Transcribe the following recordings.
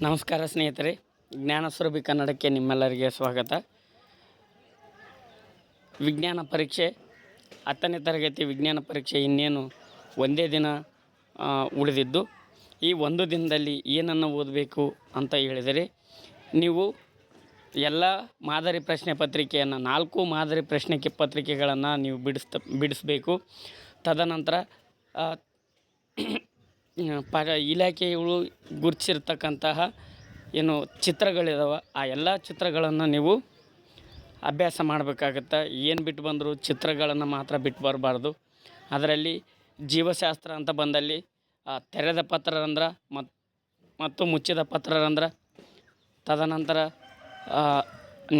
ನಮಸ್ಕಾರ ಸ್ನೇಹಿತರೆ, ಜ್ಞಾನಸ್ವರೂಪಿ ಕನ್ನಡಕ್ಕೆ ನಿಮ್ಮೆಲ್ಲರಿಗೆ ಸ್ವಾಗತ. ವಿಜ್ಞಾನ ಪರೀಕ್ಷೆ 10ನೇ ತರಗತಿ ವಿಜ್ಞಾನ ಪರೀಕ್ಷೆ ಇನ್ನೇನು ಒಂದೇ ದಿನ ಉಳಿದಿದ್ದು, ಈ ಒಂದು ದಿನದಲ್ಲಿ ಏನನ್ನು ಓದಬೇಕು ಅಂತ ಹೇಳಿದರೆ, ನೀವು ಎಲ್ಲ ಮಾದರಿ ಪ್ರಶ್ನೆ ಪತ್ರಿಕೆಯನ್ನು 4 ಮಾದರಿ ಪ್ರಶ್ನೆ ಪತ್ರಿಕೆಗಳನ್ನು ನೀವು ಬಿಡಿಸಬೇಕು. ತದನಂತರ ಇಲಾಖೆಗಳು ಗುರುತಿಸಿರ್ತಕ್ಕಂತಹ ಏನು ಚಿತ್ರಗಳಿದಾವೆ, ಆ ಎಲ್ಲ ಚಿತ್ರಗಳನ್ನು ನೀವು ಅಭ್ಯಾಸ ಮಾಡಬೇಕಾಗತ್ತೆ. ಏನು ಬಿಟ್ಟು ಬಂದರೂ ಚಿತ್ರಗಳನ್ನು ಮಾತ್ರ ಬಿಟ್ಟು ಬರಬಾರ್ದು. ಅದರಲ್ಲಿ ಜೀವಶಾಸ್ತ್ರ ಅಂತ ಬಂದಲ್ಲಿ ತೆರೆದ ಪತ್ರರಂಧ್ರ ಮತ್ತು ಮುಚ್ಚಿದ ಪತ್ರರಂಧ್ರ, ತದನಂತರ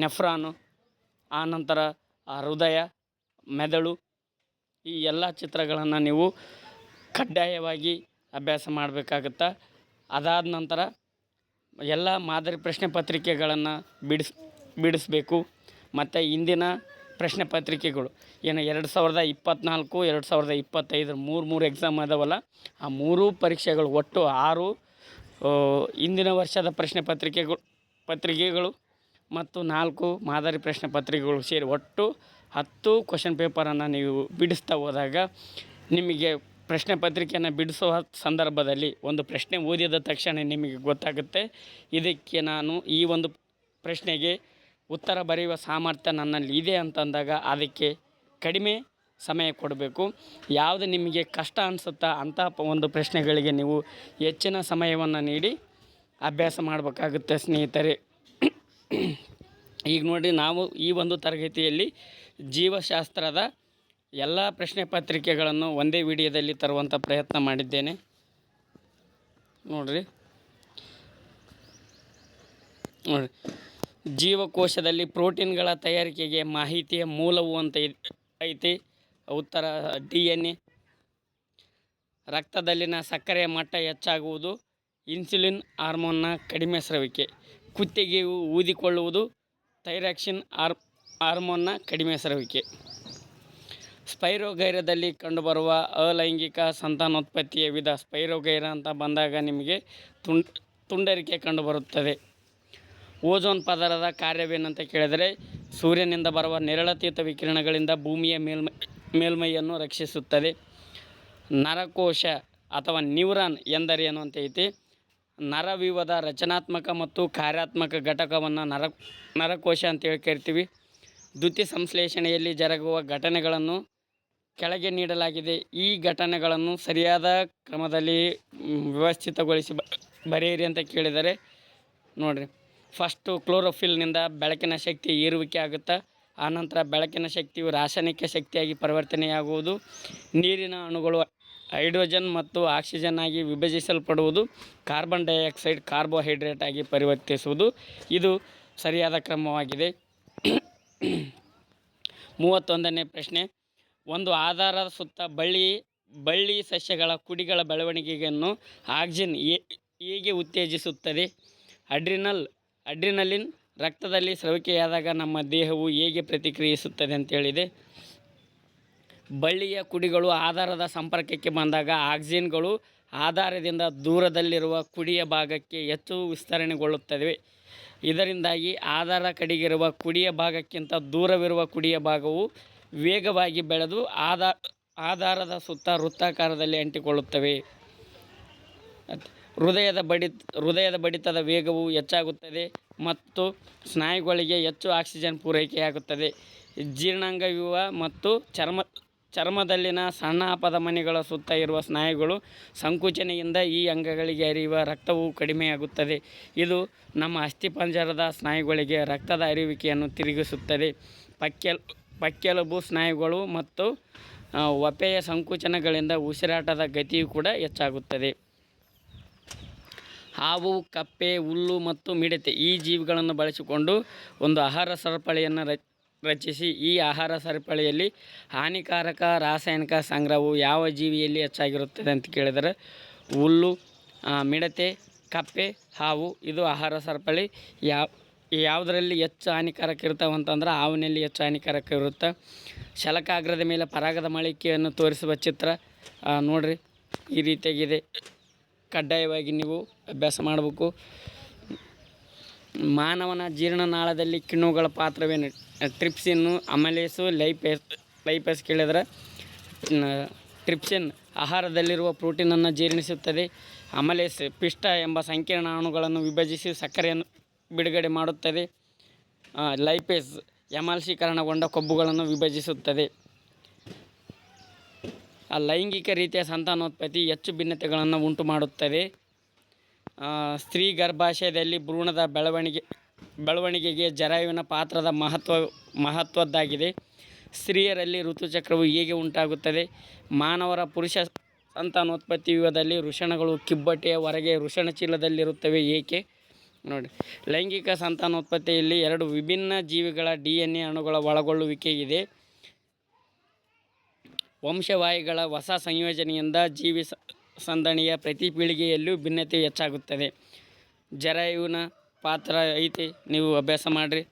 ನೆಫ್ರಾನು, ಆನಂತರ ಹೃದಯ, ಮೆದುಳು, ಈ ಎಲ್ಲ ಚಿತ್ರಗಳನ್ನು ನೀವು ಕಡ್ಡಾಯವಾಗಿ ಅಭ್ಯಾಸ ಮಾಡಬೇಕಾಗತ್ತೆ. ಅದಾದ ನಂತರ ಎಲ್ಲ ಮಾದರಿ ಪ್ರಶ್ನೆ ಪತ್ರಿಕೆಗಳನ್ನು ಬಿಡಿಸಬೇಕು. ಮತ್ತು ಇಂದಿನ ಪ್ರಶ್ನೆ ಪತ್ರಿಕೆಗಳು ಏನು 2024, 2025 ಮೂರು ಎಕ್ಸಾಮ್ ಅದಾವಲ್ಲ, ಆ 3 ಪರೀಕ್ಷೆಗಳು ಒಟ್ಟು 6 ಇಂದಿನ ವರ್ಷದ ಪ್ರಶ್ನೆ ಪತ್ರಿಕೆಗಳು ಮತ್ತು 4 ಮಾದರಿ ಪ್ರಶ್ನೆ ಪತ್ರಿಕೆಗಳು ಸೇರಿ ಒಟ್ಟು 10 ಕ್ವಶನ್ ಪೇಪರನ್ನು ನೀವು ಬಿಡಿಸ್ತಾ ಹೋದಾಗ ನಿಮಗೆ ಪ್ರಶ್ನೆ ಪತ್ರಿಕೆಯನ್ನು ಬಿಡಿಸುವ ಸಂದರ್ಭದಲ್ಲಿ ಒಂದು ಪ್ರಶ್ನೆ ಓದಿದ ತಕ್ಷಣ ನಿಮಗೆ ಗೊತ್ತಾಗುತ್ತೆ, ಇದಕ್ಕೆ ನಾನು ಈ ಒಂದು ಪ್ರಶ್ನೆಗೆ ಉತ್ತರ ಬರೆಯುವ ಸಾಮರ್ಥ್ಯ ನನ್ನಲ್ಲಿ ಇದೆ ಅಂತಂದಾಗ ಅದಕ್ಕೆ ಕಡಿಮೆ ಸಮಯ ಕೊಡಬೇಕು. ಯಾವುದು ನಿಮಗೆ ಕಷ್ಟ ಅನಿಸುತ್ತಾ ಅಂಥ ಒಂದು ಪ್ರಶ್ನೆಗಳಿಗೆ ನೀವು ಹೆಚ್ಚಿನ ಸಮಯವನ್ನು ನೀಡಿ ಅಭ್ಯಾಸ ಮಾಡಬೇಕಾಗುತ್ತೆ ಸ್ನೇಹಿತರೆ. ಈಗ ನೋಡಿ, ನಾವು ಈ ಒಂದು ತರಗತಿಯಲ್ಲಿ ಜೀವಶಾಸ್ತ್ರದ ಎಲ್ಲ ಪ್ರಶ್ನೆ ಪತ್ರಿಕೆಗಳನ್ನು ಒಂದೇ ವಿಡಿಯೋದಲ್ಲಿ ತರುವಂಥ ಪ್ರಯತ್ನ ಮಾಡಿದ್ದೇನೆ. ನೋಡಿರಿ, ಜೀವಕೋಶದಲ್ಲಿ ಪ್ರೋಟೀನ್ಗಳ ತಯಾರಿಕೆಗೆ ಮಾಹಿತಿಯ ಮೂಲವು ಅಂತ ಐತಿ. ಉತ್ತರ DNA. ರಕ್ತದಲ್ಲಿನ ಸಕ್ಕರೆಯ ಮಟ್ಟ ಹೆಚ್ಚಾಗುವುದು ಇನ್ಸುಲಿನ್ ಹಾರ್ಮೋನ್ನ ಕಡಿಮೆ ಸ್ರವಿಕೆ. ಕುತ್ತಿಗೆಯು ಊದಿಕೊಳ್ಳುವುದು ಥೈರಾಕ್ಸಿನ್ ಹಾರ್ಮೋನ್ನ ಕಡಿಮೆ ಸ್ರವಿಕೆ. ಸ್ಪೈರೋಗೈರದಲ್ಲಿ ಕಂಡುಬರುವ ಅಲೈಂಗಿಕ ಸಂತಾನೋತ್ಪತ್ತಿಯ ವಿಧ. ಸ್ಪೈರೋಗೈರ ಅಂತ ಬಂದಾಗ ನಿಮಗೆ ತುಂಡರಿಕೆ ಕಂಡುಬರುತ್ತದೆ. ಓಝೋನ್ ಪದರದ ಕಾರ್ಯವೇನಂತ ಕೇಳಿದರೆ, ಸೂರ್ಯನಿಂದ ಬರುವ ನೇರಳಾತೀತ ವಿಕಿರಣಗಳಿಂದ ಭೂಮಿಯ ಮೇಲ್ಮೈಯನ್ನು ರಕ್ಷಿಸುತ್ತದೆ. ನರಕೋಶ ಅಥವಾ ನ್ಯೂರಾನ್ ಎಂದರೇನು ಅಂತ ಐತಿ. ನರವ್ಯೂಹದ ರಚನಾತ್ಮಕ ಮತ್ತು ಕಾರ್ಯಾತ್ಮಕ ಘಟಕವನ್ನು ನರಕೋಶ ಅಂತೇಳಿ ಕರಿತೀವಿ. ದ್ಯುತಿ ಸಂಶ್ಲೇಷಣೆಯಲ್ಲಿ ಜರುಗುವ ಘಟನೆಗಳನ್ನು ಕೆಳಗೆ ನೀಡಲಾಗಿದೆ. ಈ ಘಟನೆಗಳನ್ನು ಸರಿಯಾದ ಕ್ರಮದಲ್ಲಿ ವ್ಯವಸ್ಥಿತಗೊಳಿಸಿ ಬರೆಯಿರಿ ಅಂತ ಕೇಳಿದರೆ, ನೋಡಿರಿ, ಫಸ್ಟು ಕ್ಲೋರೋಫಿಲ್ನಿಂದ ಬೆಳಕಿನ ಶಕ್ತಿ ಹೀರುವಿಕೆ ಆಗುತ್ತೆ. ಆನಂತರ ಬೆಳಕಿನ ಶಕ್ತಿಯು ರಾಸಾಯನಿಕ ಶಕ್ತಿಯಾಗಿ ಪರಿವರ್ತನೆಯಾಗುವುದು. ನೀರಿನ ಅಣುಗಳು ಹೈಡ್ರೋಜನ್ ಮತ್ತು ಆಕ್ಸಿಜನ್ ಆಗಿ ವಿಭಜಿಸಲ್ಪಡುವುದು. ಕಾರ್ಬನ್ ಡೈಆಕ್ಸೈಡ್ ಕಾರ್ಬೋಹೈಡ್ರೇಟ್ ಆಗಿ ಪರಿವರ್ತಿಸುವುದು. ಇದು ಸರಿಯಾದ ಕ್ರಮವಾಗಿದೆ. 31ನೇ ಪ್ರಶ್ನೆ, ಒಂದು ಆಧಾರದ ಸುತ್ತ ಬಳ್ಳಿ ಸಸ್ಯಗಳ ಕುಡಿಗಳ ಬೆಳವಣಿಗೆಯನ್ನು ಆಕ್ಸಿನ್ ಹೇಗೆ ಉತ್ತೇಜಿಸುತ್ತದೆ? ಅಡ್ರಿನಲಿನ್ ರಕ್ತದಲ್ಲಿ ಸ್ರವಿಕೆಯಾದಾಗ ನಮ್ಮ ದೇಹವು ಹೇಗೆ ಪ್ರತಿಕ್ರಿಯಿಸುತ್ತದೆ ಅಂತೇಳಿದೆ. ಬಳ್ಳಿಯ ಕುಡಿಗಳು ಆಧಾರದ ಸಂಪರ್ಕಕ್ಕೆ ಬಂದಾಗ ಆಕ್ಸಿನ್ಗಳು ಆಧಾರದಿಂದ ದೂರದಲ್ಲಿರುವ ಕುಡಿಯ ಭಾಗಕ್ಕೆ ಹೆಚ್ಚು ವಿಸ್ತರಣೆಗೊಳ್ಳುತ್ತವೆ. ಇದರಿಂದಾಗಿ ಆಧಾರ ಕಡೆಗಿರುವ ಕುಡಿಯ ಭಾಗಕ್ಕಿಂತ ದೂರವಿರುವ ಕುಡಿಯ ಭಾಗವು ವೇಗವಾಗಿ ಬೆಳೆದು ಆಧಾರದ ಸುತ್ತ ವೃತ್ತಾಕಾರದಲ್ಲಿ ಅಂಟಿಕೊಳ್ಳುತ್ತವೆ. ಹೃದಯದ ಬಡಿತದ ವೇಗವು ಹೆಚ್ಚಾಗುತ್ತದೆ ಮತ್ತು ಸ್ನಾಯುಗಳಿಗೆ ಹೆಚ್ಚು ಆಕ್ಸಿಜನ್ ಪೂರೈಕೆಯಾಗುತ್ತದೆ. ಜೀರ್ಣಾಂಗ ವ್ಯೂಹ ಮತ್ತು ಚರ್ಮದಲ್ಲಿನ ಸಣ್ಣ ಅಪಧಮನಿಗಳ ಸುತ್ತ ಇರುವ ಸ್ನಾಯುಗಳು ಸಂಕುಚನೆಯಿಂದ ಈ ಅಂಗಗಳಿಗೆ ಹರಿಯುವ ರಕ್ತವು ಕಡಿಮೆಯಾಗುತ್ತದೆ. ಇದು ನಮ್ಮ ಅಸ್ಥಿಪಂಜರದ ಸ್ನಾಯುಗಳಿಗೆ ರಕ್ತದ ಹರಿಯುವಿಕೆಯನ್ನು ತಿರುಗಿಸುತ್ತದೆ. ಪಕ್ಕೆಲುಬು ಸ್ನಾಯುಗಳು ಮತ್ತು ವಪೆಯ ಸಂಕುಚನಗಳಿಂದ ಉಸಿರಾಟದ ಗತಿಯು ಕೂಡ ಹೆಚ್ಚಾಗುತ್ತದೆ. ಹಾವು, ಕಪ್ಪೆ, ಹುಲ್ಲು ಮತ್ತು ಮಿಡತೆ ಈ ಜೀವಿಗಳನ್ನು ಬಳಸಿಕೊಂಡು ಒಂದು ಆಹಾರ ಸರಪಳಿಯನ್ನು ರಚಿಸಿ, ಈ ಆಹಾರ ಸರಪಳಿಯಲ್ಲಿ ಹಾನಿಕಾರಕ ರಾಸಾಯನಿಕ ಸಂಗ್ರಹವು ಯಾವ ಜೀವಿಯಲ್ಲಿ ಹೆಚ್ಚಾಗಿರುತ್ತದೆ ಅಂತ ಕೇಳಿದರೆ ಹುಲ್ಲು, ಮಿಡತೆ, ಕಪ್ಪೆ, ಹಾವು. ಇದು ಆಹಾರ ಸರಪಳಿ. ಯಾವುದರಲ್ಲಿ ಹೆಚ್ಚು ಹಾನಿಕಾರಕ ಇರ್ತಾವೆ ಅಂತಂದ್ರೆ ಹಾವಿನಲ್ಲಿ ಹೆಚ್ಚು ಹಾನಿಕಾರಕ ಇರುತ್ತೆ. ಶಲಕಾಗ್ರದ ಮೇಲೆ ಪರಾಗದ ಮಳಿಕೆಯನ್ನು ತೋರಿಸುವ ಚಿತ್ರ ನೋಡಿರಿ, ಈ ರೀತಿಯಾಗಿದೆ. ಕಡ್ಡಾಯವಾಗಿ ನೀವು ಅಭ್ಯಾಸ ಮಾಡಬೇಕು. ಮಾನವನ ಜೀರ್ಣನಾಳದಲ್ಲಿ ಕಿಣ್ವಗಳ ಪಾತ್ರವೇನು? ಟ್ರಿಪ್ಸಿನ್ನು, ಅಮಲೇಸು, ಲೈಪೇಸ್ ಕೇಳಿದ್ರೆ ಟ್ರಿಪ್ಸಿನ್ ಆಹಾರದಲ್ಲಿರುವ ಪ್ರೋಟೀನನ್ನು ಜೀರ್ಣಿಸುತ್ತದೆ. ಅಮಲೇಸ್ ಪಿಷ್ಟ ಎಂಬ ಸಂಕೀರ್ಣ ಅಣುಗಳನ್ನು ವಿಭಜಿಸಿ ಸಕ್ಕರೆಯನ್ನು ಬಿಡುಗಡೆ ಮಾಡುತ್ತದೆ. ಲೈಪೇಸ್ ಎಮಲ್ಸೀಕರಣಗೊಂಡ ಕೊಬ್ಬುಗಳನ್ನು ವಿಭಜಿಸುತ್ತದೆ. ಲೈಂಗಿಕ ರೀತಿಯ ಸಂತಾನೋತ್ಪತ್ತಿ ಹೆಚ್ಚು ಭಿನ್ನತೆಗಳನ್ನು ಉಂಟು ಮಾಡುತ್ತದೆ. ಸ್ತ್ರೀ ಗರ್ಭಾಶಯದಲ್ಲಿ ಭ್ರೂಣದ ಬೆಳವಣಿಗೆಗೆ ಜರಾಯುವಿನ ಪಾತ್ರದ ಮಹತ್ವದ್ದಾಗಿದೆ. ಸ್ತ್ರೀಯರಲ್ಲಿ ಋತುಚಕ್ರವು ಹೇಗೆ ಉಂಟಾಗುತ್ತದೆ? ಮಾನವರ ಪುರುಷ ಸಂತಾನೋತ್ಪತ್ತಿ ವ್ಯೂಹದಲ್ಲಿ ವೃಷಣಗಳು ಕಿಬ್ಬೊಟ್ಟೆಯ ಹೊರಗೆ ವೃಷಣಚೀಲದಲ್ಲಿರುತ್ತವೆ. ಏಕೆ? ನೋಡಿ, ಲೈಂಗಿಕ ಸಂತಾನೋತ್ಪತ್ತಿಯಲ್ಲಿ 2 ವಿಭಿನ್ನ ಜೀವಿಗಳ DNA ಅಣುಗಳ ಒಳಗೊಳ್ಳುವಿಕೆ ಇದೆ. ವಂಶವಾಹಿಗಳ ಹೊಸ ಸಂಯೋಜನೆಯಿಂದ ಜೀವಿ ಸಂದಣಿಯ ಪ್ರತಿ ಪೀಳಿಗೆಯಲ್ಲೂ ಭಿನ್ನತೆ ಹೆಚ್ಚಾಗುತ್ತದೆ. ಜರಾಯುವಿನ ಪಾತ್ರ ಐತಿ, ನೀವು ಅಭ್ಯಾಸ ಮಾಡಿರಿ.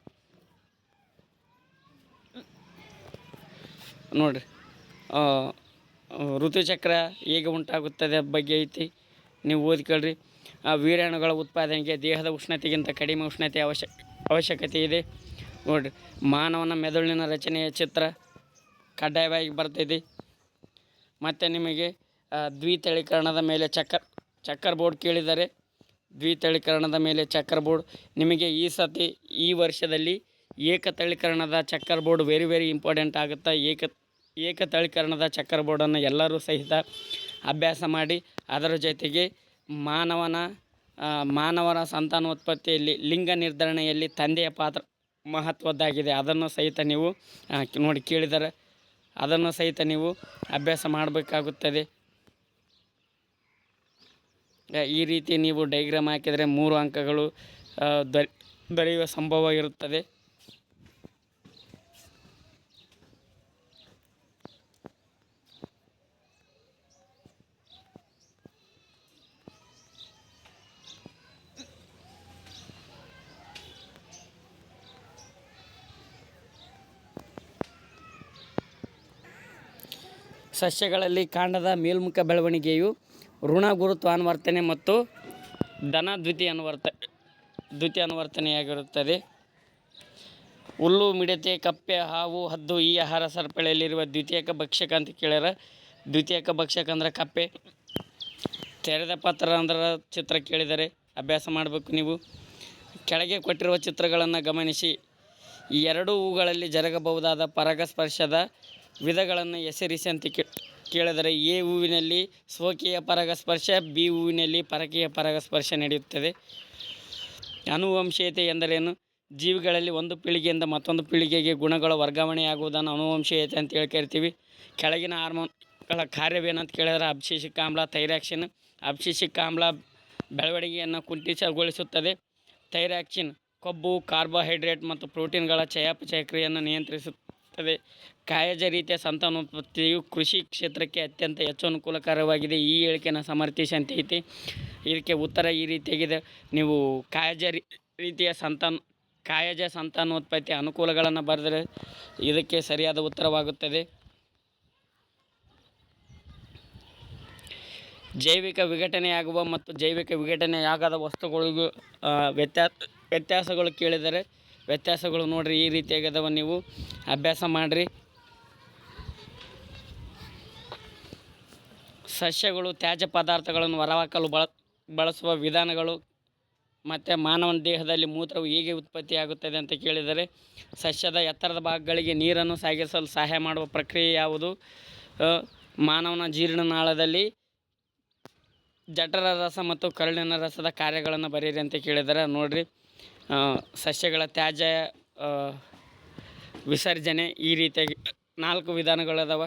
ನೋಡಿರಿ, ಋತುಚಕ್ರ ಹೇಗೆ ಉಂಟಾಗುತ್ತದೆ ಬಗ್ಗೆ ಐತಿ, ನೀವು ಓದ್ಕೊಳ್ರಿ. ವೀರ್ಯಾಣುಗಳ ಉತ್ಪಾದನೆಗೆ ದೇಹದ ಉಷ್ಣತೆಗಿಂತ ಕಡಿಮೆ ಉಷ್ಣತೆ ಅವಶ್ಯಕತೆ ಇದೆ. ನೋಡಿರಿ, ಮಾನವನ ಮೆದುಳಿನ ರಚನೆಯ ಚಿತ್ರ ಕಡ್ಡಾಯವಾಗಿ ಬರ್ತಿದೆ. ಮತ್ತು ನಿಮಗೆ ದ್ವಿತಳೀಕರಣದ ಮೇಲೆ ಚಕ್ಕರ್ ಬೋರ್ಡ್ ಕೇಳಿದರೆ, ದ್ವಿತಳೀಕರಣದ ಮೇಲೆ ಚಕ್ಕರ್ ಬೋರ್ಡ್ ನಿಮಗೆ ಈ ವರ್ಷದಲ್ಲಿ ಏಕತಳೀಕರಣದ ಚಕ್ಕರ್ ಬೋರ್ಡ್ ವೆರಿ ಇಂಪಾರ್ಟೆಂಟ್ ಆಗುತ್ತೆ. ಏಕತಳೀಕರಣದ ಚಕ್ಕರ್ ಬೋರ್ಡನ್ನು ಎಲ್ಲರೂ ಸಹಿತ ಅಭ್ಯಾಸ ಮಾಡಿ. ಅದರ ಜೊತೆಗೆ ಮಾನವನ ಸಂತಾನೋತ್ಪತ್ತಿಯಲ್ಲಿ ಲಿಂಗ ನಿರ್ಧರಣೆಯಲ್ಲಿ ತಂದೆಯ ಪಾತ್ರ ಮಹತ್ವದ್ದಾಗಿದೆ. ಅದನ್ನು ಸಹಿತ ನೀವು ಕೇಳಿದರೆ ಅದನ್ನು ಸಹಿತ ನೀವು ಅಭ್ಯಾಸ ಮಾಡಬೇಕಾಗುತ್ತದೆ. ಈ ರೀತಿ ನೀವು ಡೈಗ್ರಾಮ್ ಹಾಕಿದರೆ 3 ಅಂಕಗಳು ದೊರೆಯುವ ಸಂಭವ ಇರುತ್ತದೆ. ಸಸ್ಯಗಳಲ್ಲಿ ಕಾಂಡದ ಮೇಲ್ಮುಖ ಬೆಳವಣಿಗೆಯು ಋಣ ಗುರುತ್ವಾನುವರ್ತನೆ ಮತ್ತು ಧನ ದ್ವಿತೀಯ ಅನುವರ್ತನೆಯಾಗಿರುತ್ತದೆ. ಹುಲ್ಲು, ಮಿಡತೆ, ಕಪ್ಪೆ, ಹಾವು, ಹದ್ದು ಈ ಆಹಾರ ಸರಪಳಿಯಲ್ಲಿರುವ ದ್ವಿತೀಯಕ ಭಕ್ಷಕ ಅಂತ ಕೇಳ್ಯಾರ. ದ್ವಿತೀಯಕ ಭಕ್ಷಕ ಅಂದ್ರೆ ಕಪ್ಪೆ. ತೆರೆದ ಪತ್ರ ಅಂದ್ರೆ ಚಿತ್ರ ಕೇಳಿದರೆ ಅಭ್ಯಾಸ ಮಾಡಬೇಕು ನೀವು. ಕೆಳಗೆ ಕೊಟ್ಟಿರುವ ಚಿತ್ರಗಳನ್ನು ಗಮನಿಸಿ. ಈ 2 ಹೂಗಳಲ್ಲಿ ಜರುಗಬಹುದಾದ ಪರಾಗಸ್ಪರ್ಶದ ವಿಧಗಳನ್ನು ಹೆಸರಿಸಿ ಅಂತ ಕೇಳಿದರೆ, ಎ ಹೂವಿನಲ್ಲಿ ಸ್ವಕೀಯ ಪರಾಗಸ್ಪರ್ಶ, ಬಿ ಹೂವಿನಲ್ಲಿ ಪರಕೀಯ ಪರಾಗಸ್ಪರ್ಶ ನಡೆಯುತ್ತದೆ. ಅನುವಂಶೀಯತೆ ಎಂದರೇನು? ಜೀವಿಗಳಲ್ಲಿ ಒಂದು ಪೀಳಿಗೆಯಿಂದ ಮತ್ತೊಂದು ಪೀಳಿಗೆಗೆ ಗುಣಗಳ ವರ್ಗಾವಣೆಯಾಗುವುದನ್ನು ಅನುವಂಶೀಯತೆ ಅಂತ ಕರಿತೀವಿ. ಕೆಳಗಿನ ಹಾರ್ಮೋನ್ಗಳ ಕಾರ್ಯವೇನಂತ ಕೇಳಿದರೆ ಅಬ್ಸಿಸಿಕ್ ಆಮ್ಲ, ಥೈರಾಕ್ಸಿನ್. ಅಬ್ಸಿಸಿಕ್ ಆಮ್ಲ ಬೆಳವಣಿಗೆಯನ್ನು ಕುಂಠಿತಗೊಳಿಸುತ್ತದೆ. ಥೈರಾಕ್ಸಿನ್ ಕೊಬ್ಬು, ಕಾರ್ಬೋಹೈಡ್ರೇಟ್ ಮತ್ತು ಪ್ರೋಟೀನ್ಗಳ ಚಯಾಪಚಯ ಕ್ರಿಯೆಯನ್ನು ನಿಯಂತ್ರಿಸುತ್ತದೆ. ಕಾಯಜ ರೀತಿಯ ಸಂತಾನೋತ್ಪತ್ತಿಯು ಕೃಷಿ ಕ್ಷೇತ್ರಕ್ಕೆ ಅತ್ಯಂತ ಹೆಚ್ಚು ಅನುಕೂಲಕರವಾಗಿದೆ. ಈ ಹೇಳಿಕೆಯನ್ನು ಸಮರ್ಥಿಸಿ ಅಂತ ಐತಿ. ಇದಕ್ಕೆ ಉತ್ತರ ಈ ರೀತಿಯಾಗಿದೆ. ನೀವು ಕಾಯಜ ಸಂತಾನೋತ್ಪತ್ತಿ ಅನುಕೂಲಗಳನ್ನು ಬರೆದರೆ ಇದಕ್ಕೆ ಸರಿಯಾದ ಉತ್ತರವಾಗುತ್ತದೆ. ಜೈವಿಕ ವಿಘಟನೆಯಾಗುವ ಮತ್ತು ಜೈವಿಕ ವಿಘಟನೆಯಾಗದ ವಸ್ತುಗಳಿಗೂ ವ್ಯತ್ಯಾಸಗಳು ಕೇಳಿದರೆ ವ್ಯತ್ಯಾಸಗಳು ನೋಡಿರಿ ಈ ರೀತಿಯಾಗದವ. ನೀವು ಅಭ್ಯಾಸ ಮಾಡಿರಿ. ಸಸ್ಯಗಳು ತ್ಯಾಜ್ಯ ಪದಾರ್ಥಗಳನ್ನು ಹೊರಹಾಕಲು ಬಳಸುವ ವಿಧಾನಗಳು ಮತ್ತು ಮಾನವನ ದೇಹದಲ್ಲಿ ಮೂತ್ರವು ಹೇಗೆ ಉತ್ಪತ್ತಿಯಾಗುತ್ತದೆ ಅಂತ ಕೇಳಿದರೆ, ಸಸ್ಯದ ಎತ್ತರದ ಭಾಗಗಳಿಗೆ ನೀರನ್ನು ಸಾಗಿಸಲು ಸಹಾಯ ಮಾಡುವ ಪ್ರಕ್ರಿಯೆ ಯಾವುದು? ಮಾನವನ ಜೀರ್ಣನಾಳದಲ್ಲಿ ಜಠರ ರಸ ಮತ್ತು ಕರುಳಿನ ರಸದ ಕಾರ್ಯಗಳನ್ನು ಬರೀರಿ ಅಂತ ಕೇಳಿದರೆ, ನೋಡಿರಿ, ಸಸ್ಯಗಳ ತ್ಯಾಜ್ಯ ವಿಸರ್ಜನೆ ಈ ರೀತಿಯಾಗಿ 4 ವಿಧಾನಗಳದಾವ.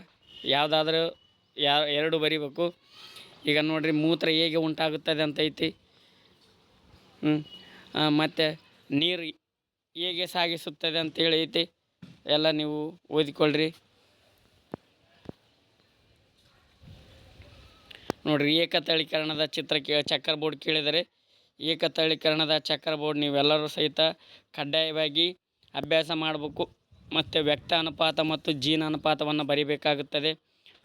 ಯಾವುದಾದ್ರೂ 2 ಬರಿಬೇಕು. ಈಗ ನೋಡಿರಿ, ಮೂತ್ರ ಹೇಗೆ ಉಂಟಾಗುತ್ತದೆ ಅಂತ ಐತಿ. ಮತ್ತು ನೀರು ಹೇಗೆ ಸಾಗಿಸುತ್ತದೆ ಅಂತೇಳಿ ಐತಿ. ಎಲ್ಲ ನೀವು ಓದಿಕೊಳ್ಳ್ರಿ. ನೋಡಿರಿ, ಏಕತಳೀಕರಣದ ಚಕ್ಕರ್ ಬೋರ್ಡ್ ಕೇಳಿದರೆ ಏಕತಳೀಕರಣದ ಚಕ್ಕರ್ ಬೋರ್ಡ್ ನೀವೆಲ್ಲರೂ ಸಹಿತ ಕಡ್ಡಾಯವಾಗಿ ಅಭ್ಯಾಸ ಮಾಡಬೇಕು. ಮತ್ತು ವ್ಯಕ್ತ ಅನುಪಾತ ಮತ್ತು ಜೀನ್ ಅನುಪಾತವನ್ನು ಬರೀಬೇಕಾಗುತ್ತದೆ.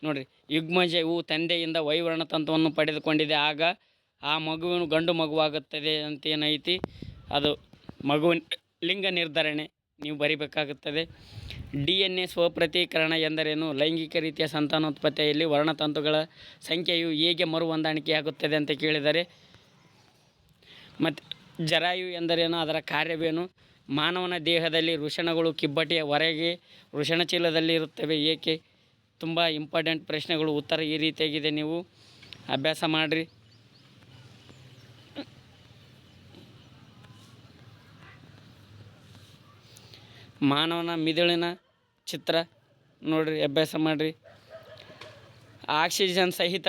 ನೋಡಿರಿ, ಯುಗ್ಮಜವು ತಂದೆಯಿಂದ ವೈವರ್ಣತಂತುವನ್ನು ಪಡೆದುಕೊಂಡಿದೆ. ಆಗ ಆ ಮಗುವಿನ ಗಂಡು ಮಗುವಾಗುತ್ತದೆ ಅಂತೇನೈತಿ. ಅದು ಮಗುವಿನ ಲಿಂಗ ನಿರ್ಧರಣೆ ನೀವು ಬರಿಬೇಕಾಗುತ್ತದೆ. DNA ಸ್ವಪ್ರತೀಕರಣ ಎಂದರೇನು? ಲೈಂಗಿಕ ರೀತಿಯ ಸಂತಾನೋತ್ಪತ್ತಿಯಲ್ಲಿ ವರ್ಣತಂತುಗಳ ಸಂಖ್ಯೆಯು ಹೇಗೆ ಮರು ಹೊಂದಾಣಿಕೆಯಾಗುತ್ತದೆ ಅಂತ ಕೇಳಿದರೆ. ಮತ್ತು ಜರಾಯು ಎಂದರೇನು? ಅದರ ಕಾರ್ಯವೇನು? ಮಾನವನ ದೇಹದಲ್ಲಿ ವೃಷಣಗಳು ಕಿಬ್ಬಟಿಯ ಹೊರಗೆ ವೃಷಣಚೀಲದಲ್ಲಿ ಇರುತ್ತವೆ ಏಕೆ? ತುಂಬ ಇಂಪಾರ್ಟೆಂಟ್ ಪ್ರಶ್ನೆಗಳು. ಉತ್ತರ ಈ ರೀತಿಯಾಗಿದೆ, ನೀವು ಅಭ್ಯಾಸ ಮಾಡಿರಿ. ಮಾನವನ ಮಿದುಳಿನ ಚಿತ್ರ ನೋಡಿರಿ, ಅಭ್ಯಾಸ ಮಾಡಿರಿ. ಆಕ್ಸಿಜನ್ ಸಹಿತ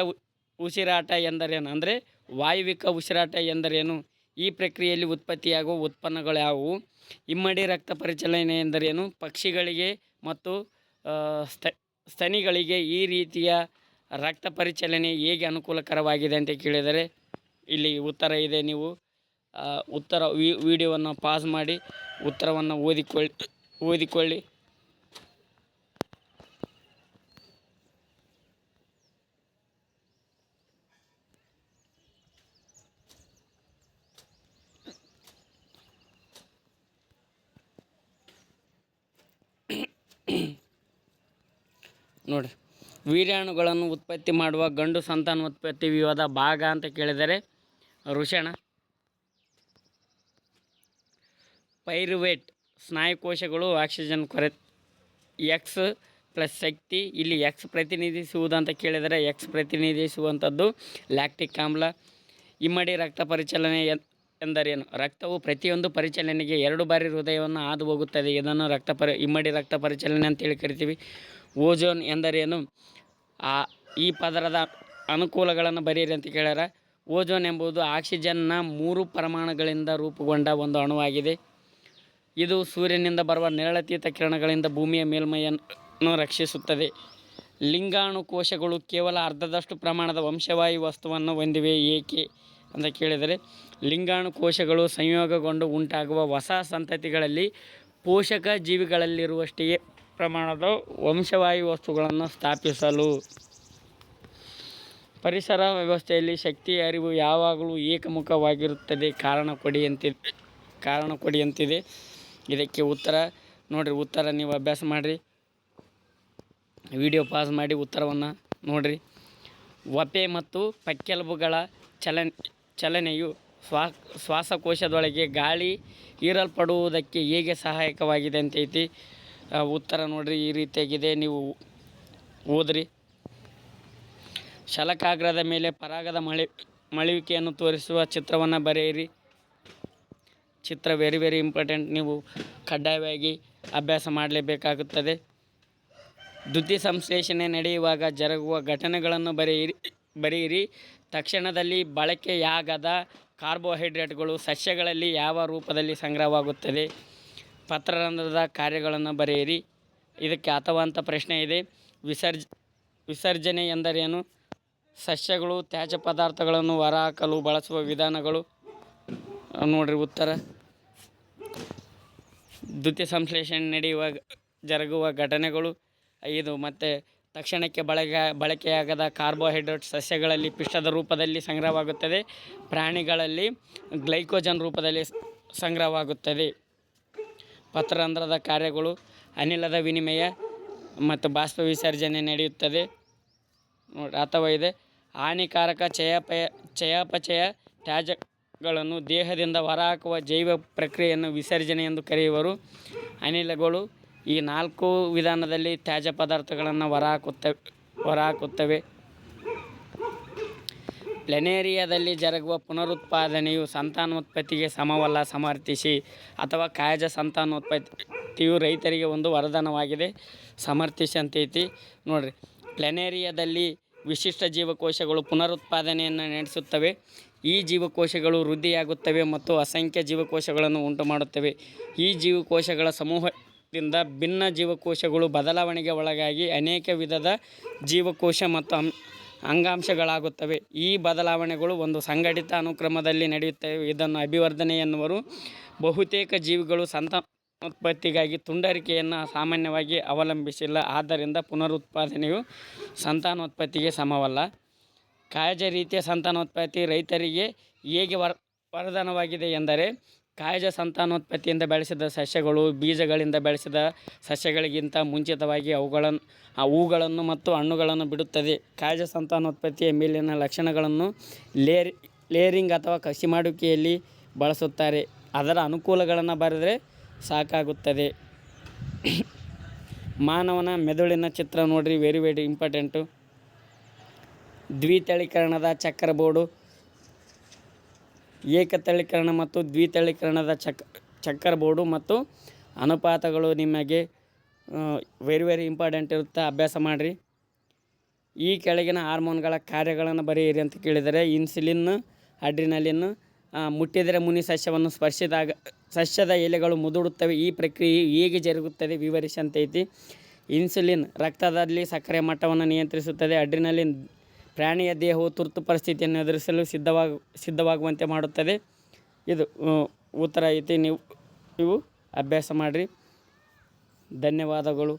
ಉಸಿರಾಟ ಎಂದರೇನು? ಅಂದರೆ ವಾಯುವಿಕ ಉಸಿರಾಟ ಎಂದರೇನು? ಈ ಪ್ರಕ್ರಿಯೆಯಲ್ಲಿ ಉತ್ಪತ್ತಿಯಾಗುವ ಉತ್ಪನ್ನಗಳು ಯಾವುವು? ಇಮ್ಮಡಿ ರಕ್ತ ಪರಿಚಲನೆ ಎಂದರೇನು? ಪಕ್ಷಿಗಳಿಗೆ ಮತ್ತು ಸ್ತನಿಗಳಿಗೆ ಈ ರೀತಿಯ ರಕ್ತ ಪರಿಚಲನೆ ಹೇಗೆ ಅನುಕೂಲಕರವಾಗಿದೆ ಅಂತ ಕೇಳಿದರೆ ಇಲ್ಲಿ ಉತ್ತರ ಇದೆ. ನೀವು ಉತ್ತರ ವಿಡಿಯೋವನ್ನು ಪಾಸ್ ಮಾಡಿ ಉತ್ತರವನ್ನು ಓದಿಕೊಳ್ಳಿ. ನೋಡಿ, ವೀರ್ಯಾಣುಗಳನ್ನು ಉತ್ಪತ್ತಿ ಮಾಡುವ ಗಂಡು ಸಂತಾನೋತ್ಪತ್ತಿ ವಿವಿಧ ಭಾಗ ಅಂತ ಕೇಳಿದರೆ ವೃಷಣ. ಪೈರುವೇಟ್ ಸ್ನಾಯುಕೋಶಗಳು ಆಕ್ಸಿಜನ್ ಕೊರತೆ. ಎಕ್ಸ್ ಪ್ಲಸ್ ಶಕ್ತಿ, ಇಲ್ಲಿ ಎಕ್ಸ್ ಪ್ರತಿನಿಧಿಸುವುದು ಅಂತ ಕೇಳಿದರೆ ಎಕ್ಸ್ ಪ್ರತಿನಿಧಿಸುವಂಥದ್ದು ಲ್ಯಾಕ್ಟಿಕ್ ಆಮ್ಲ. ಇಮ್ಮಡಿ ರಕ್ತ ಪರಿಚಲನೆ ಎಂದರೇನು? ರಕ್ತವು ಪ್ರತಿಯೊಂದು ಪರಿಚಲನೆಗೆ 2 ಬಾರಿ ಹೃದಯವನ್ನು ಹಾದು ಹೋಗುತ್ತದೆ. ಇದನ್ನು ಇಮ್ಮಡಿ ರಕ್ತ ಪರಿಚಲನೆ ಅಂತೇಳಿ ಕರಿತೀವಿ. ಓಜೋನ್ ಎಂದರೇನು? ಈ ಪದರದ ಅನುಕೂಲಗಳನ್ನು ಬರೆಯಿರಿ ಅಂತ ಕೇಳ್ಯಾರ. ಓಜೋನ್ ಎಂಬುದು ಆಕ್ಸಿಜನ್ನ 3 ಪರಮಾಣುಗಳಿಂದ ರೂಪುಗೊಂಡ ಒಂದು ಅಣುವಾಗಿದೆ. ಇದು ಸೂರ್ಯನಿಂದ ಬರುವ ನೇರಳಾತೀತ ಕಿರಣಗಳಿಂದ ಭೂಮಿಯ ಮೇಲ್ಮೈಯನ್ನು ರಕ್ಷಿಸುತ್ತದೆ. ಲಿಂಗಾಣು ಕೋಶಗಳು ಕೇವಲ ಅರ್ಧದಷ್ಟು ಪ್ರಮಾಣದ ವಂಶವಾಹಿ ವಸ್ತುವನ್ನು ಹೊಂದಿವೆ ಏಕೆ ಅಂತ ಕೇಳಿದರೆ, ಲಿಂಗಾಣು ಕೋಶಗಳು ಸಂಯೋಗಗೊಂಡು ಉಂಟಾಗುವ ಹೊಸ ಸಂತತಿಗಳಲ್ಲಿ ಪೋಷಕ ಜೀವಿಗಳಲ್ಲಿರುವಷ್ಟೇ ಪ್ರಮಾಣದ ವಂಶವಾಹಿ ವಸ್ತುಗಳನ್ನು ಸ್ಥಾಪಿಸಲು. ಪರಿಸರ ವ್ಯವಸ್ಥೆಯಲ್ಲಿ ಶಕ್ತಿಯ ಅರಿವು ಯಾವಾಗಲೂ ಏಕಮುಖವಾಗಿರುತ್ತದೆ. ಕಾರಣ ಕೊಡಿಯಂತಿದೆ. ಇದಕ್ಕೆ ಉತ್ತರ ನೋಡಿರಿ. ಉತ್ತರ ನೀವು ಅಭ್ಯಾಸ ಮಾಡಿರಿ, ವಿಡಿಯೋ ಪಾಸ್ ಮಾಡಿ ಉತ್ತರವನ್ನು ನೋಡಿರಿ. ವಪೆ ಮತ್ತು ಪಕ್ಕೆಲುಬುಗಳ ಚಲನೆಯು ಶ್ವಾಸಕೋಶದೊಳಗೆ ಗಾಳಿ ಹೀರಲ್ಪಡುವುದಕ್ಕೆ ಹೇಗೆ ಸಹಾಯಕವಾಗಿದೆ ಅಂತೈತಿ. ಉತ್ತರ ನೋಡಿರಿ, ಈ ರೀತಿಯಾಗಿದೆ, ನೀವು ಓದ್ರಿ. ಶಲಾಕಾಗ್ರದ ಮೇಲೆ ಪರಾಗದ ಮಳುವಿಕೆಯನ್ನು ತೋರಿಸುವ ಚಿತ್ರವನ್ನು ಬರೆಯಿರಿ. ಚಿತ್ರ ವೆರಿ ವೆರಿ ಇಂಪಾರ್ಟೆಂಟ್, ನೀವು ಕಡ್ಡಾಯವಾಗಿ ಅಭ್ಯಾಸ ಮಾಡಲೇಬೇಕಾಗುತ್ತದೆ. ದ್ಯುತಿ ಸಂಶ್ಲೇಷಣೆ ನಡೆಯುವಾಗ ಜರುಗುವ ಘಟನೆಗಳನ್ನು ಬರೆಯಿರಿ. ತಕ್ಷಣದಲ್ಲಿ ಬಳಕೆಯಾಗದ ಕಾರ್ಬೋಹೈಡ್ರೇಟ್ಗಳು ಸಸ್ಯಗಳಲ್ಲಿ ಯಾವ ರೂಪದಲ್ಲಿ ಸಂಗ್ರಹವಾಗುತ್ತದೆ? ಪತ್ರರಂಧ್ರದ ಕಾರ್ಯಗಳನ್ನು ಬರೆಯಿರಿ. ಇದಕ್ಕೆ ಅಥವಾ ಅಂತ ಪ್ರಶ್ನೆ ಇದೆ. ವಿಸರ್ಜನೆ ಎಂದರೇನು? ಸಸ್ಯಗಳು ತ್ಯಾಜ್ಯ ಪದಾರ್ಥಗಳನ್ನು ಹೊರಹಾಕಲು ಬಳಸುವ ವಿಧಾನಗಳು. ನೋಡಿರಿ ಉತ್ತರ. ದ್ಯುತಿ ಸಂಶ್ಲೇಷಣೆ ನಡೆಯುವಾಗ ಜರುಗುವ ಘಟನೆಗಳು. ಇದು ಮತ್ತು ತಕ್ಷಣಕ್ಕೆ ಬಳಕೆಯಾಗದ ಕಾರ್ಬೋಹೈಡ್ರೇಟ್ ಸಸ್ಯಗಳಲ್ಲಿ ಪಿಷ್ಟದ ರೂಪದಲ್ಲಿ ಸಂಗ್ರಹವಾಗುತ್ತದೆ, ಪ್ರಾಣಿಗಳಲ್ಲಿ ಗ್ಲೈಕೋಜನ್ ರೂಪದಲ್ಲಿ ಸಂಗ್ರಹವಾಗುತ್ತದೆ. ಪತ್ರರಂಧ್ರದ ಕಾರ್ಯಗಳು ಅನಿಲದ ವಿನಿಮಯ ಮತ್ತು ಬಾಷ್ಪ ವಿಸರ್ಜನೆ ನಡೆಯುತ್ತದೆ. ನೋಡಿ ಅಥವಾ ಇದೆ. ಹಾನಿಕಾರಕ ಚಯಾಪಚಯ ತ್ಯಾಜ್ಯಗಳನ್ನು ದೇಹದಿಂದ ಹೊರಹಾಕುವ ಜೈವ ಪ್ರಕ್ರಿಯೆಯನ್ನು ವಿಸರ್ಜನೆ ಎಂದು ಕರೆಯುವರು. ಅನಿಲಗಳು ಈ 4 ವಿಧಾನದಲ್ಲಿ ತ್ಯಾಜ್ಯ ಪದಾರ್ಥಗಳನ್ನು ಹೊರಹಾಕುತ್ತವೆ. ಪ್ಲೆನೇರಿಯಾದಲ್ಲಿ ಜರುಗುವ ಪುನರುತ್ಪಾದನೆಯು ಸಂತಾನೋತ್ಪತ್ತಿಗೆ ಸಮವಲ್ಲ. ಸಮರ್ಥಿಸಿ. ಅಥವಾ ಕಾಯಜ ಸಂತಾನೋತ್ಪತ್ತಿಯು ರೈತರಿಗೆ ಒಂದು ವರದಾನವಾಗಿದೆ. ಸಮರ್ಥಿಸಿ ಅಂತೈತಿ. ನೋಡಿರಿ, ಪ್ಲೆನೇರಿಯಾದಲ್ಲಿ ವಿಶಿಷ್ಟ ಜೀವಕೋಶಗಳು ಪುನರುತ್ಪಾದನೆಯನ್ನು ನಡೆಸುತ್ತವೆ. ಈ ಜೀವಕೋಶಗಳು ವೃದ್ಧಿಯಾಗುತ್ತವೆ ಮತ್ತು ಅಸಂಖ್ಯ ಜೀವಕೋಶಗಳನ್ನು ಉಂಟುಮಾಡುತ್ತವೆ. ಈ ಜೀವಕೋಶಗಳ ಸಮೂಹದಿಂದ ಭಿನ್ನ ಜೀವಕೋಶಗಳು ಬದಲಾವಣೆಗೆ ಒಳಗಾಗಿ ಅನೇಕ ವಿಧದ ಜೀವಕೋಶ ಮತ್ತು ಅಂಗಾಂಶಗಳಾಗುತ್ತವೆ. ಈ ಬದಲಾವಣೆಗಳು ಒಂದು ಸಂಘಟಿತ ಅನುಕ್ರಮದಲ್ಲಿ ನಡೆಯುತ್ತವೆ. ಇದನ್ನು ಅಭಿವರ್ಧನೆ ಎನ್ನುವರು. ಬಹುತೇಕ ಜೀವಿಗಳು ಸಂತಾನೋತ್ಪತ್ತಿಗಾಗಿ ತುಂಡರಿಕೆಯನ್ನು ಸಾಮಾನ್ಯವಾಗಿ ಅವಲಂಬಿಸಿಲ್ಲ. ಆದ್ದರಿಂದ ಪುನರುತ್ಪಾದನೆಯು ಸಂತಾನೋತ್ಪತ್ತಿಗೆ ಸಮವಲ್ಲ. ಕಾಯಜ ರೀತಿಯ ಸಂತಾನೋತ್ಪತ್ತಿ ರೈತರಿಗೆ ಹೇಗೆ ವರದಾನವಾಗಿದೆ ಎಂದರೆ, ಕಾಯಜ ಸಂತಾನೋತ್ಪತ್ತಿಯಿಂದ ಬೆಳೆಸಿದ ಸಸ್ಯಗಳು ಬೀಜಗಳಿಂದ ಬೆಳೆಸಿದ ಸಸ್ಯಗಳಿಗಿಂತ ಮುಂಚಿತವಾಗಿ ಹೂಗಳನ್ನು ಮತ್ತು ಹಣ್ಣುಗಳನ್ನು ಬಿಡುತ್ತದೆ. ಕಾಯಜ ಸಂತಾನೋತ್ಪತ್ತಿಯ ಮೇಲಿನ ಲಕ್ಷಣಗಳನ್ನು ಲೇಯರಿಂಗ್ ಅಥವಾ ಕಸಿ ಮಾಡುವಿಕೆಯಲ್ಲಿ ಬಳಸುತ್ತಾರೆ. ಅದರ ಅನುಕೂಲಗಳನ್ನು ಬರೆದರೆ ಸಾಕಾಗುತ್ತದೆ. ಮಾನವನ ಮೆದುಳಿನ ಚಿತ್ರ ನೋಡ್ರಿ, ವೆರಿ ಇಂಪಾರ್ಟೆಂಟು. ದ್ವಿತಳೀಕರಣದ ಚಕ್ಕರ್ ಬೋರ್ಡು, ಏಕತಳೀಕರಣ ಮತ್ತು ದ್ವಿತಳೀಕರಣದ ಚಕ್ಕರ್ ಬೋರ್ಡು ಮತ್ತು ಅನುಪಾತಗಳು ನಿಮಗೆ ವೆರಿ ಇಂಪಾರ್ಟೆಂಟ್ ಇರುತ್ತೆ. ಅಭ್ಯಾಸ ಮಾಡಿರಿ. ಈ ಕೆಳಗಿನ ಹಾರ್ಮೋನ್ಗಳ ಕಾರ್ಯಗಳನ್ನು ಬರೆಯಿರಿ ಅಂತ ಕೇಳಿದರೆ, ಇನ್ಸುಲಿನ್, ಅಡ್ರಿನಲಿನ್. ಮುಟ್ಟಿದರೆ ಮುನಿ ಸಸ್ಯವನ್ನು ಸ್ಪರ್ಶಿಸಿದಾಗ ಸಸ್ಯದ ಎಲೆಗಳು ಮುದುಡುತ್ತವೆ. ಈ ಪ್ರಕ್ರಿಯೆ ಹೇಗೆ ಜರುಗುತ್ತದೆ ವಿವರಿಸಿ ಅಂತೈತಿ. ಇನ್ಸುಲಿನ್ ರಕ್ತದಲ್ಲಿ ಸಕ್ಕರೆ ಮಟ್ಟವನ್ನು ನಿಯಂತ್ರಿಸುತ್ತದೆ. ಅಡ್ರಿನಲಿನ್ ಪ್ರಾಣಿಯ ದೇಹವು ತುರ್ತು ಪರಿಸ್ಥಿತಿಯನ್ನು ಎದುರಿಸಲು ಸಿದ್ಧವಾಗುವಂತೆ ಮಾಡುತ್ತದೆ. ಇದು ಉತ್ತರ ಐತಿ. ನೀವು ಅಭ್ಯಾಸ ಮಾಡಿರಿ. ಧನ್ಯವಾದಗಳು.